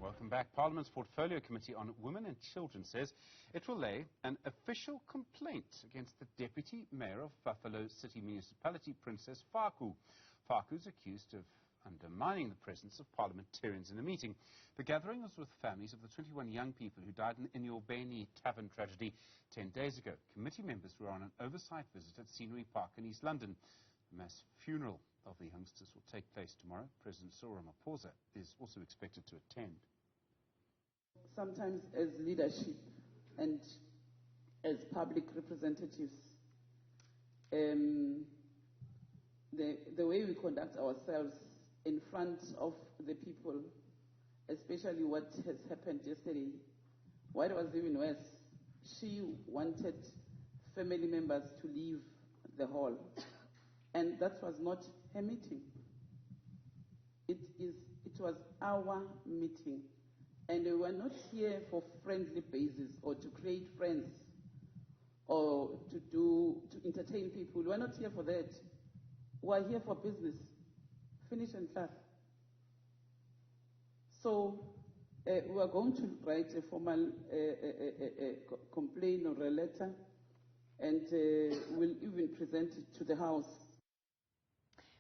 Welcome back. Parliament's Portfolio Committee on Women and Children says it will lay an official complaint against the Deputy Mayor of Buffalo City Municipality, Princess Faku. Faku is accused of undermining the presence of parliamentarians in a meeting. The gathering was with families of the 21 young people who died in the Enyobeni tavern tragedy 10 days ago. Committee members were on an oversight visit at Scenery Park in East London. The mass funeral of the youngsters will take place tomorrow. President Cyril Ramaphosa is also expected to attend. Sometimes as leadership and as public representatives, the way we conduct ourselves in front of the people, especially what has happened yesterday, what was even worse, she wanted family members to leave the hall, and that was not her meeting. It was our meeting. And we were not here for friendly basis or to create friends or to entertain people. We were not here for that. We are here for business. Finish and start. So we are going to write a formal complaint or a letter, and we'll even present it to the House.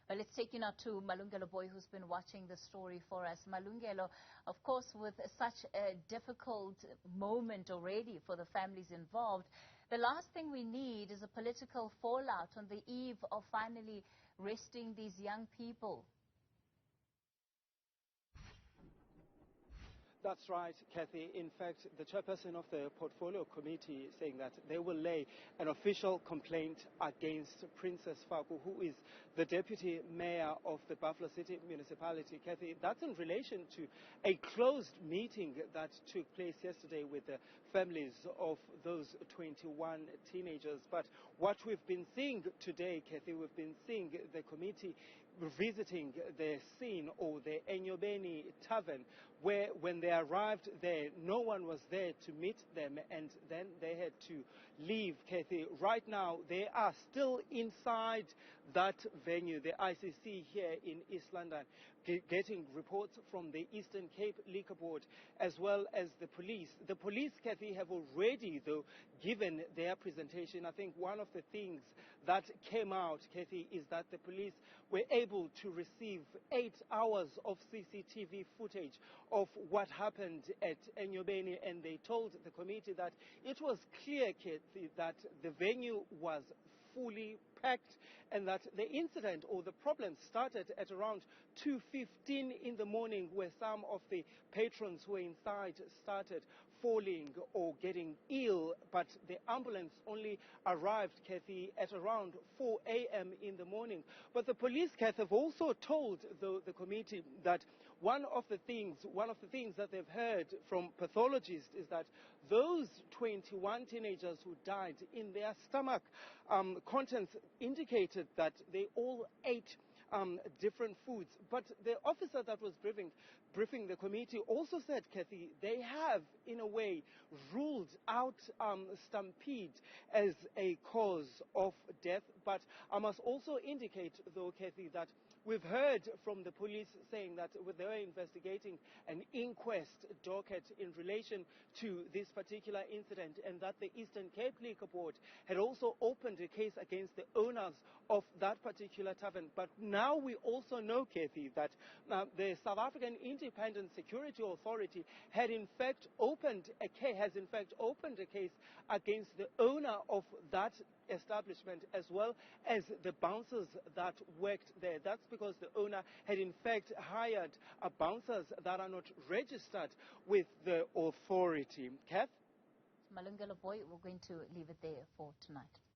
Well, let's take you now to Malungelo Booi, who's been watching the story for us. Malungelo, of course, with such a difficult moment already for the families involved, the last thing we need is a political fallout on the eve of finally resting these young people. That's right, Kathy. In fact, the chairperson of the Portfolio Committee is saying that they will lay an official complaint against Princess Faku, who is the Deputy Mayor of the Buffalo City Municipality. Kathy, that's in relation to a closed meeting that took place yesterday with the families of those 21 teenagers. But what we've been seeing today, Kathy, we've been seeing the committee visiting the scene, or the Enyobeni tavern, where when they arrived there, no one was there to meet them, and then they had to leave, Kathy. Right now, they are still inside that venue, the ICC here in East London, getting reports from the Eastern Cape Liquor Board as well as the police. The police, Kathy, have already, though, given their presentation. I think one of the things that came out, Kathy, is that the police were able to receive 8 hours of CCTV footage of what happened at Enyobeni, and they told the committee that it was clear, Kathy, that the venue was fully packed, and that the incident or the problem started at around 2:15 in the morning, where some of the patrons who were inside started falling or getting ill, but the ambulance only arrived, Kathy, at around 4 a.m. in the morning. But the police, Kathy, have also told the committee that one of the things that they've heard from pathologists is that those 21 teenagers who died, in their stomach contents indicated that they all ate different foods. But the officer that was briefing the committee also said, Kathy, they have, in a way, ruled out stampede as a cause of death. But I must also indicate, though, Kathy, that we've heard from the police saying that they were investigating an inquest docket in relation to this particular incident, and that the Eastern Cape Liquor Board had also opened a case against the owners of that particular tavern. But now we also know, Kathy, that the South African Independent Security Authority has in fact opened a case against the owner of that establishment, as well as the bouncers that worked there. That's because the owner had in fact hired bouncers that are not registered with the authority. Kath? Malungelo Booi, we're going to leave it there for tonight.